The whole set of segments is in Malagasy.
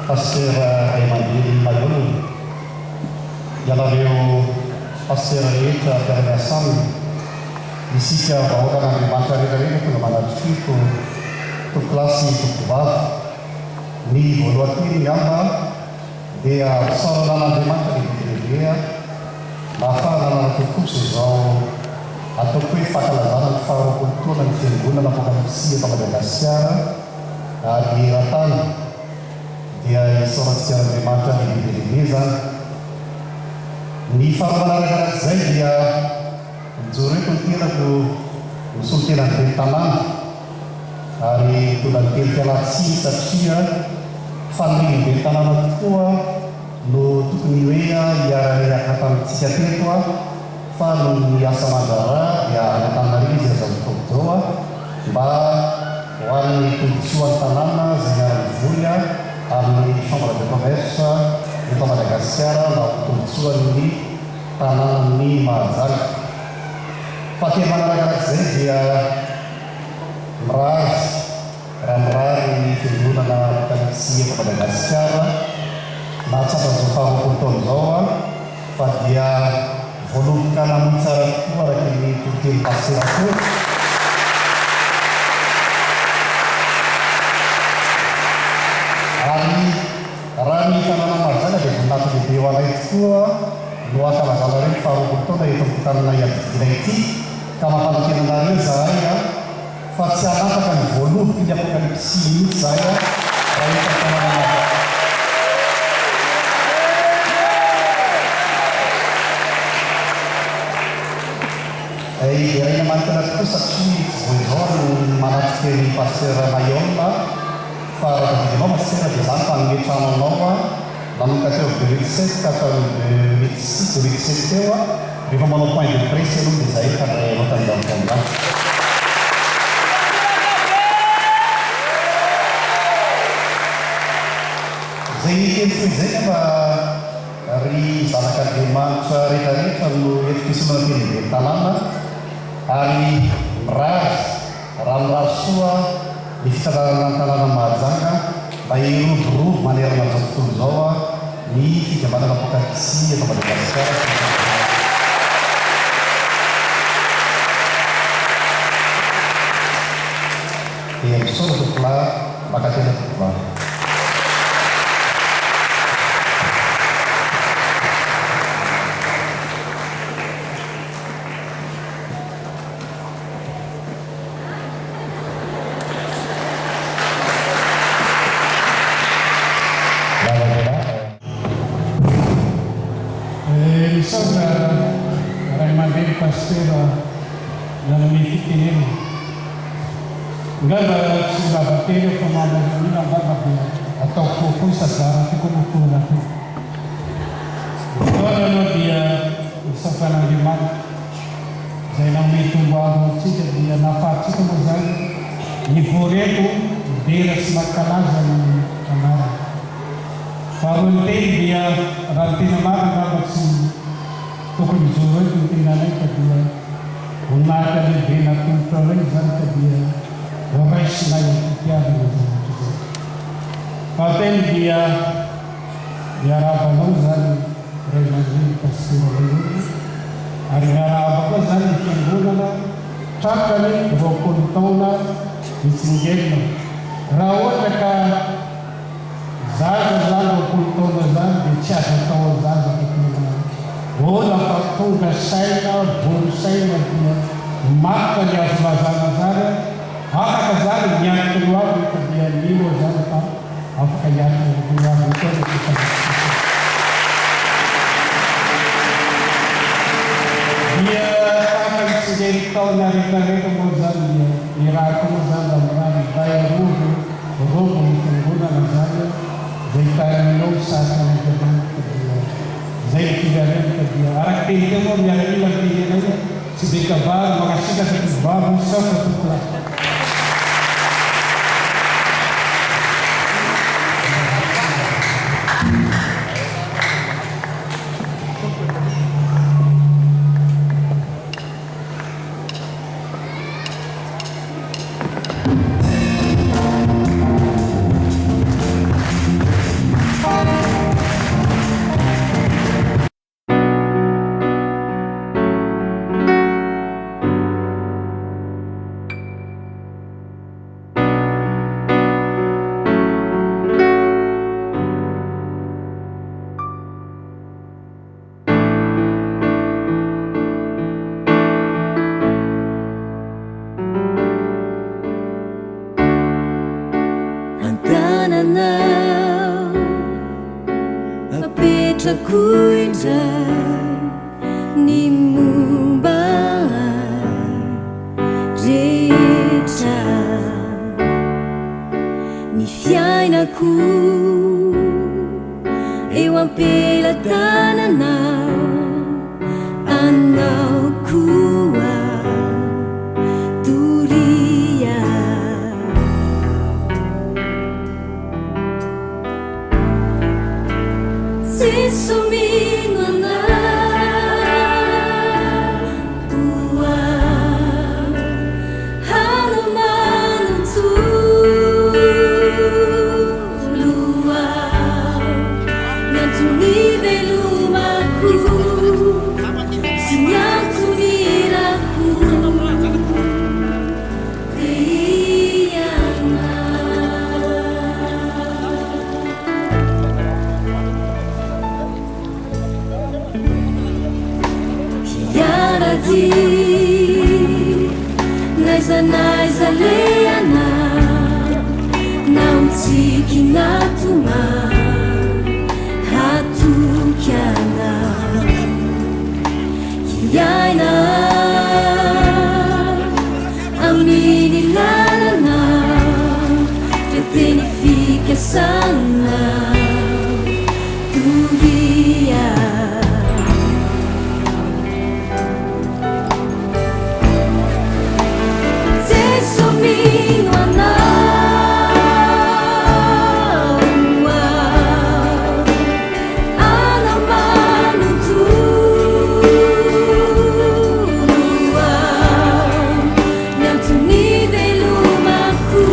Pasteur Emmanuel Malolo, ianareo pasteur rehetra mpiara-miasamy, isika vahoaka n'Andriamanitra rehetrarehetra tonga manatitiko tokolasy tokovavy. Ny voalohanteny amba dia tsara nan'Andriamanitra lehibe nahafahanana tokosa izao ataoko hoe fankalazana ny faharoapolo taona ny fiangonana apokalipsia eto Madagasikara ary eran-tany dia isaorantsika Andriamanitra lehibe zany. Ny fahamanarakarak'izay dia mijoro eto ny tenako misolo tenany be tanàna ary tola ny teny fialatsiny satria fanoliny be tanàna tokoa no tokony hoe hiara-reaka tamintsika teto fa no ny asa manjara dia Antananarivo izay azo tokoa mba ho an'ny tombontsoan'ny tanàna zay miara-mivory amin'ny chambre de commerce eto Madagasikara mba ho tombotsoan'ny tanànan'ny Mahajanga. Fa tena manarakarak'izay dia mirary ny fiangonana apokalipsia eto Madagasikara nahatsapa zao faharoapolo taona izao fa dia voaloboka namoy tsara tokoa araky ny tonteny pasteur koa. Ary raha ny tanàna Mahajanga dia voninahitra lehibe ho anay tokoa no akalazana reny faharoapolo taona eto amin'ny tanàna iadidiana ity ka mampanantena anareo zahay fa tsy hanapaka ny voaloboky ny apokalipsia mihitsy zahay raha eto tanàna Mahajanga. Iraina manokana tokoa satria tsy izao no manatrika ny pasteur Mayonna fa raha vidinao pasteur dia zany tanome tranonao nanomboka teo 2007 ka hatramin'ny 2006-2007 teo rehefa manao point de presse aloha dia zay ka anao tanindamotandany. Zay teny foy zay mba ry zanak'Andriamanitra rehetrarehetra no enti-pisomana teny be tanàna ary mirary raha mirary soa ny fitanànana ny tanàna Mahajanga mba hiroborobo manerana amin'izao tontolo izao ny fikambanana apokalipsia eto Madagasikara. Dia misaotra tokola maka tena tokovavy. Ngaba sudah bertemu pemahaman ini nampak apa atau fokus secara hukum nanti. Kalau dia usahakan agama, saya nak mencoba macam dia nafas itu macam ni foreku dia semakan aja kamera. Kalau dia rantai nama macam tu pun jual tu tinggal dia. Unat kali dia nak kontrol jangan dia. Orang Islam dia begitu. Paten dia rapalan rezeki pastor ini. Arigara apa zani kenguna cakali rokun tauna disinggelno. Rawat mereka zaga rokun tauna zan dicat tauna zan kekuna. Bola faktu kasaina bolsaina dia maka dia sebazana haka kazali nyata keluar dia limo zalika apa kayaan keluar itu kita dia akan sejauh tahun hari kemudian dia ira kemudian dalam bayar ruh pengguna nazarnya jika minum saat kemudian dia tidak dia arak tinggi mau biar lagi dia sedikit bar makasih kasih bar musuh ketulah. tananao apetrako indray ny momba rehetra ny fiainako eo ampelatananao anao koa doria se somino anao ua hanomano tulua nyantony velomako sy nyantonirako diana hiaradi naiza leana naotsiky natoma hatokyana hiaina aminy lalana reteny fikasana doria se somino anao anamano tulua nyantony velomako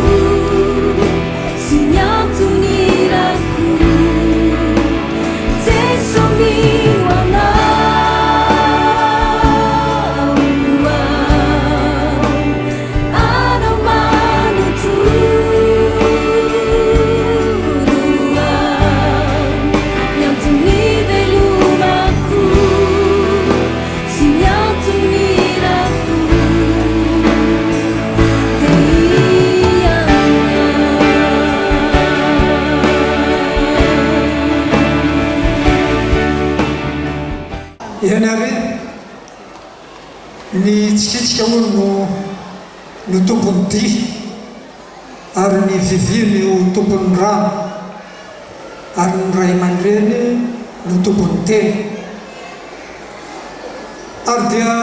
sy nyantonirako se somino anao anamano tulua nyantony velomako sy nyantonirako ianare ny tsikitsika olo no tompony dy ary ny vivimy ho tompony rano ary ny ray aman-dreny no tompony teny ary dia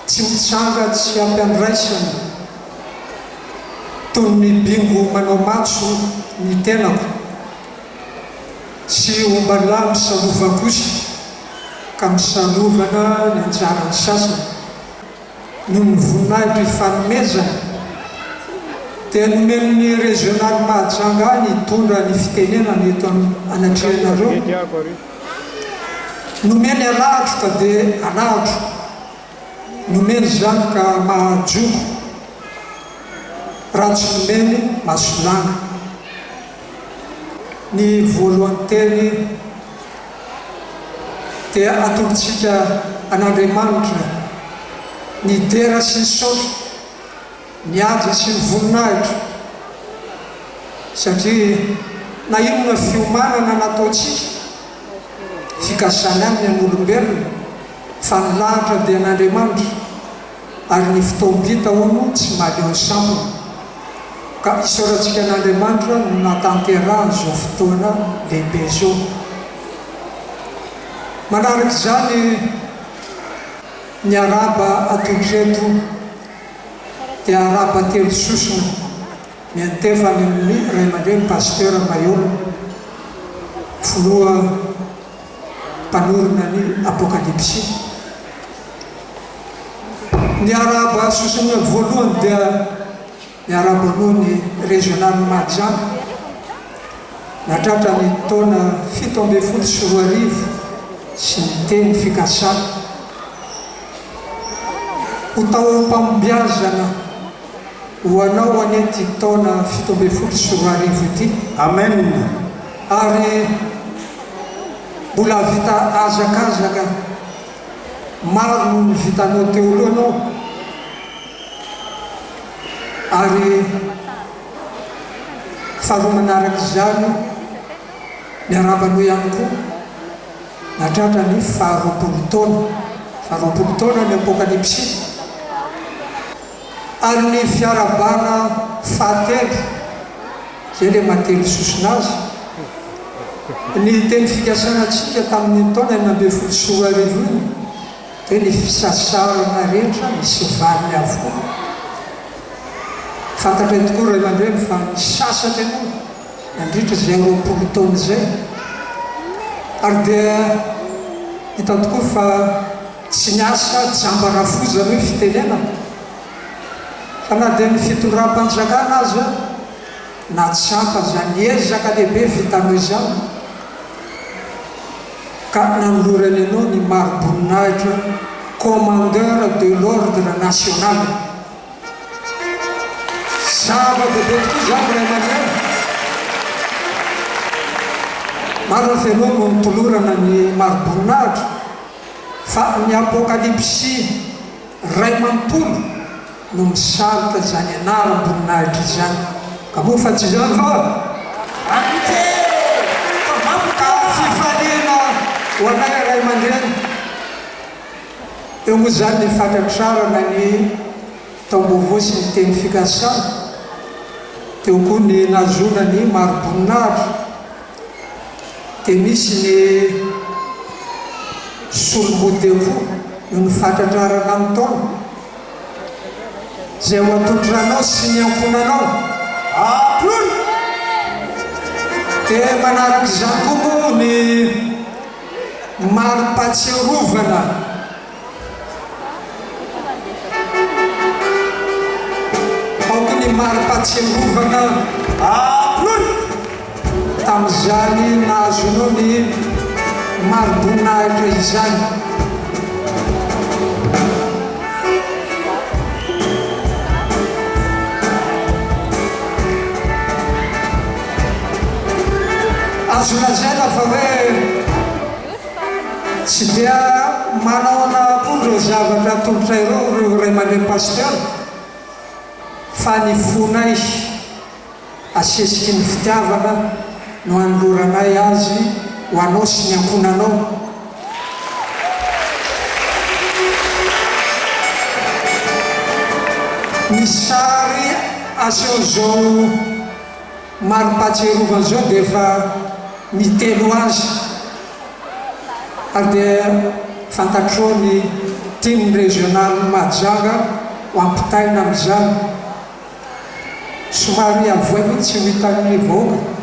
tsy mitsanga tsy ampiandraisana toy ny bingo manao matso ny tenako sy ombala misalova kosa ka misalovana ny anjarany sasany noho ny voninahitra ifanomezana dia nomeny ny régional Mahajanga ny hitondra ny fitenenana eto anatrehanareo nomeny alahatra ka dia alahatra nomeny zany ka mahajoko raha tsy nomeny masolanga ny voalohany teny dia atolotsika an'Andriamanitra ny dera sy ny saotra ny aja sy ny voninahitra satria na inona fiomanana nataotsika fikasana aminy an'olombelona fa ny lahatra dia an'Andriamanitra ary ny fitaombita ono tsy maly eo sambono ka isaorantsika an'Andriamanitra no natanteraha zao fotoana lehibe zao manaraka zany ny araba atotreto dia araba telo sosona miantefany amin'ny ray aman-dreny pasteur Mayola filoha mpanorona ny apokalypsy ny araba sosona voalohany dia ny araba noho ny régional Mahajanga natratra ny taona 17 sy ny teny fikasana ho tao mpambiazana ho anao anety taona 17 ity amen ary mbola vita azakazaka maro ny vitanao teo alohanao ary faharoa manaraka izany miarabano ihany koa natratra ny faharoapolo taona ny apokalipsy ary ny fiarabana fahatelo zay le matelo sosonazy ny teny fikasanatsika tamin'ny taona 1920 dia ny fisasarana rehetra misy valiny avokoa fantatra tokoa ray aman-dreny fa misasatra aloha nandritra zay 20 taona zay ary dia hita tokoa fa tsy niasa jambarafoza hoe fitenena fa na dia ny fitondram-panjakana azy natsapa zany ezaka lehibe vitanao izany ka nanolorany anao ny maroboninahitra commandeur de l'ordre national zava-dehibe tokoa zany ray aman-dreny maro fa anao no mitolorana ny maroboninahitra fa ny apokalipsy ray manontolo no misarika zany anaram-boninahitra zany ka moa fa tsy zany fa fifaliana ho anay ray aman-dreny eo moa zany ny fantatrarana ny taom-baovao sy ny teny fikasana teo koa ny nazona ny maroboninahitra dia misy ny solomodeko no ny fantatrarana amin'ny taona zay ho atotranao sy ny ankonanao aploy dia manaraka izany koa ny maro-patserovana ao koa ny maro-patserovana aploy tamin'izany nahazonao ny maroboninahitra izany azo lazaina fa hoe tsy dia manao anakory reo zavatra tolotra ireo reo ray aman-dreny pasteur fa ny fonay asesiky ny fitiavana no anoloranay azy ho anao sy ny ankonanao ny sary aseo zao maro-patserovana zao dia efa mitelo azy ary dia fantatrao ny team régional Mahajanga ho ampitaina amin'izany somary avoay hoe tsy hoitan'ny vahoaka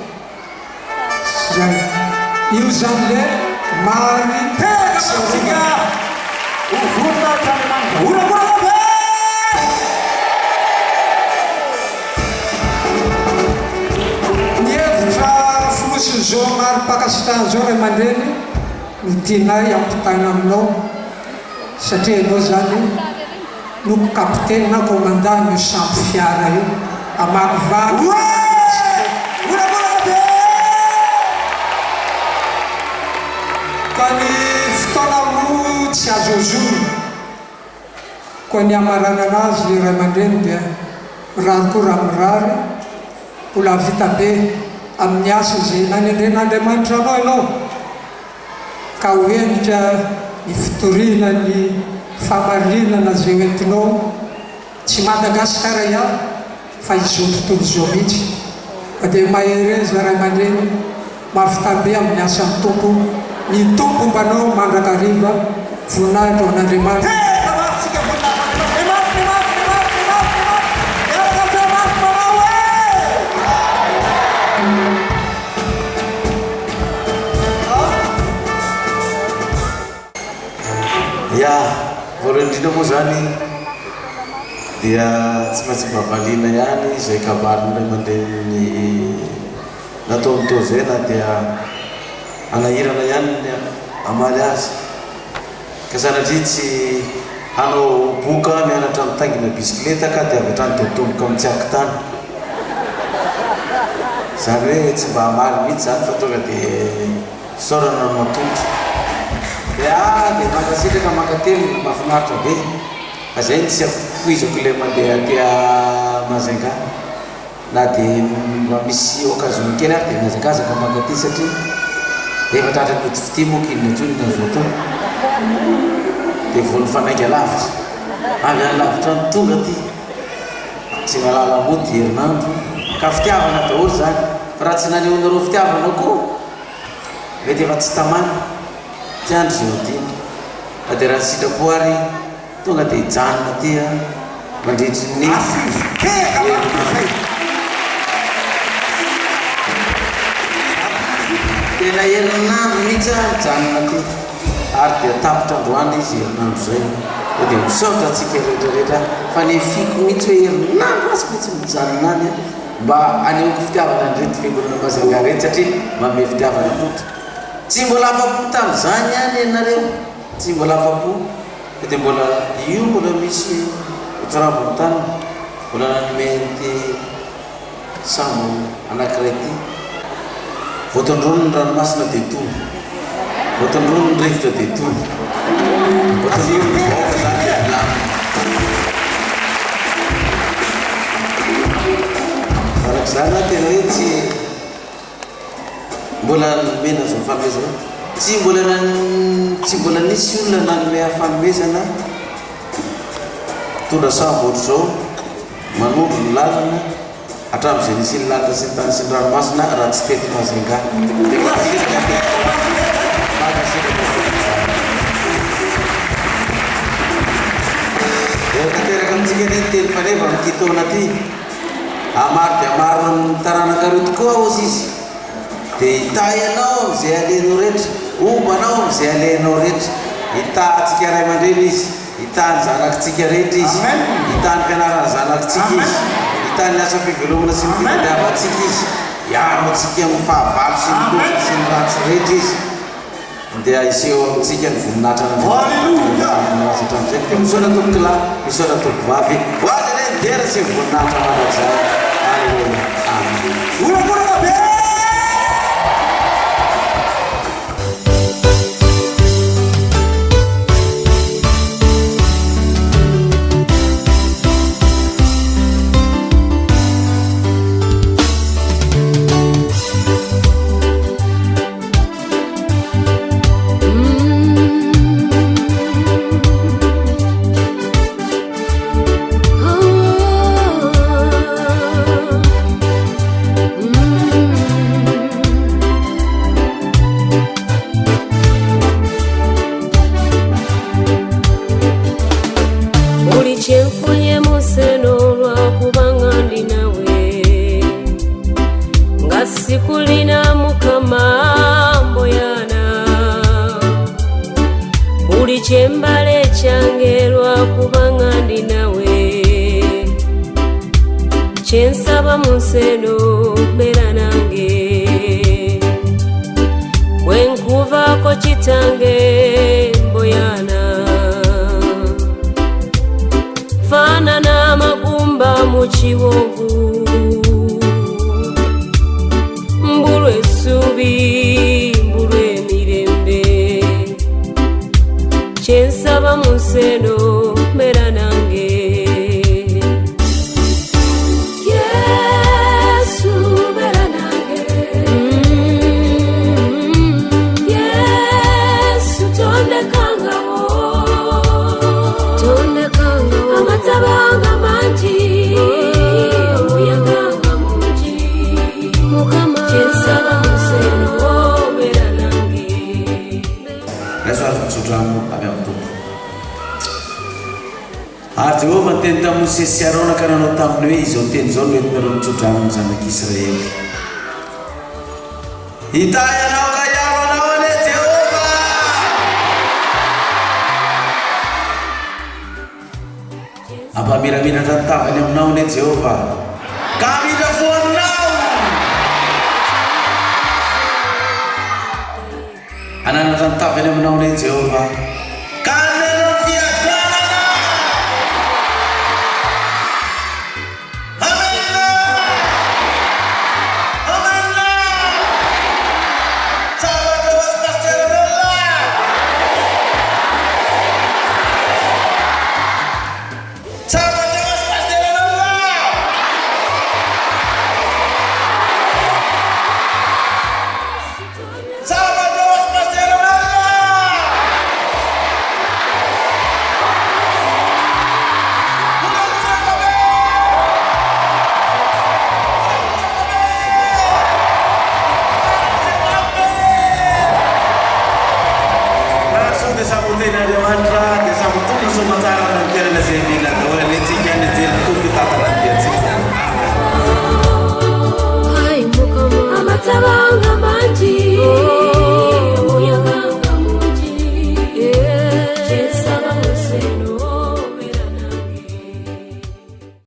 zay io zany le maritesika ovona tranomanga ny hevitra fonosiny zao maro-pakasitana zao ray aman-dreny no tianay ampitaina aminao satria ianao zany no kapiteny na commandant io sampy fiara io amakivaky ka ny fotoana moa tsy azo azony koa ny amarana anazy ray aman-dreny dia rary koa raha mirary mbola vita be amin'ny asa zay nanendren'Andriamanitra anao ianao ka hoenitra ny fitoriana ny famarinana zay hoentinao tsy Madagasikara ihany fa izao tontolo zao mihitsy fa dia mahereza ray aman-dreny mafitabe amin'ny asan'ny tompo ny tompo mbanao mandrakariva voninahitra ho an'Andriamanitra ya voalohany indrindra moa zany dia tsy maintsy mavaliana ihany zay kabariny ray aman-dreny nataony tao zay na dia anahirana ihany ny amaly azy ka sanatria tsy hanao boka mianatra mitangina bisikileta ka dia avy hatrany totomboka amin'ny tsiaky tany zany hoe tsy mba hamaly mihitsy zany fa tonga dia sorana matontra dia makasitraka makatelo mahafinaritra be fa zay tsy afoizako le mandeha tia Majunga na dia mba misy occasion kely ary dia miazakazaka makaty satria efa tratrany fity moa kinina tsony na voatao dia vony fanaiky alavitra avy any lavitra ny tonga ty tsy malala mody herinandro ka fitiavana daholo zany fa raha tsy nanehonareo fitiavana koa mety efa tsy tamana ty andro zay odiny fa dia raha sitrapoary tonga dia hijanona tya mandritry ny tena herinandro mihitsy mijanona ty ary dia tapitra androany izy herinandro zay dia misaotra atsika rehetrarehetra fa ny fiko mihitsy hoe herinandro asy mihitsy mijanona any mba anehoako fitiavana andrety fiangonana Mazanga rety satria manome fitiavana kotra tsy mbola afa-po tamin'izany any ianareo tsy mbola afa-po dia mbola io mbola misy otrambony tany mbola nanomety sambo anankiray ty voatondrono ny ranomasina dia tony voatondrono ny rivotra dia tony voatondrono ny vaoka zany alamy arak'izany a tena hoe tsy mbola nomena zao fanomezana tsy mbola nisy olona nanome fanomezana tondra sambo ohatr' zao manondro ny lalana hatramin'izay nisy ny lalana sy ny tany sy ny ranomasina raha tsy tety Mazanga tanteraka amintsika ny teny faneva amin'ity taona ty amaro dia maro ny taranankareo tokoa ozy izy dia hita ianao am'izay alenao rehetra ombanao am'izay alenao rehetra hita atsika ray aman-dreny izy hita ny zanakitsika rehetra izy hita ny fianarany zanakitsika izy hita ny asa fivelomana sy ny fitadiavatsika izy hiaro atsika amin'ny fahavalo sy ny loza sy ny ratsy rehetra izy dia iseho amintsika ny voninahitra nazatra am'izay dia misaotra tompokila misaotra tompovavy ho azy ane midera sy voninahitra manazay aleluia amen oloborana be Chembale changelwa kubanga ndi nawe chensaba museno bera nange wenkuva ko chitange mboyana fana na magumba muchiwovu mbulwe subi mbulwe mirembe chensaba museno mera nange Yesu mera nange Yesu tonde kangawo amatabanga manji uyanganga munji mukama chensaba museno mera nange Yesu atutramu ameamtupa Jehova teny tamin'ny Mosesy Arona ka nanao taminy hoe izao teny izao no entinareo mitsodrano amin'ny zanak'Israely hita ianao ka hiaro anao ane Jehova ampamiramiratra ny tavany aminao ane Jehova ka mira fo aminao ananatra ny tavany aminao ane Jehova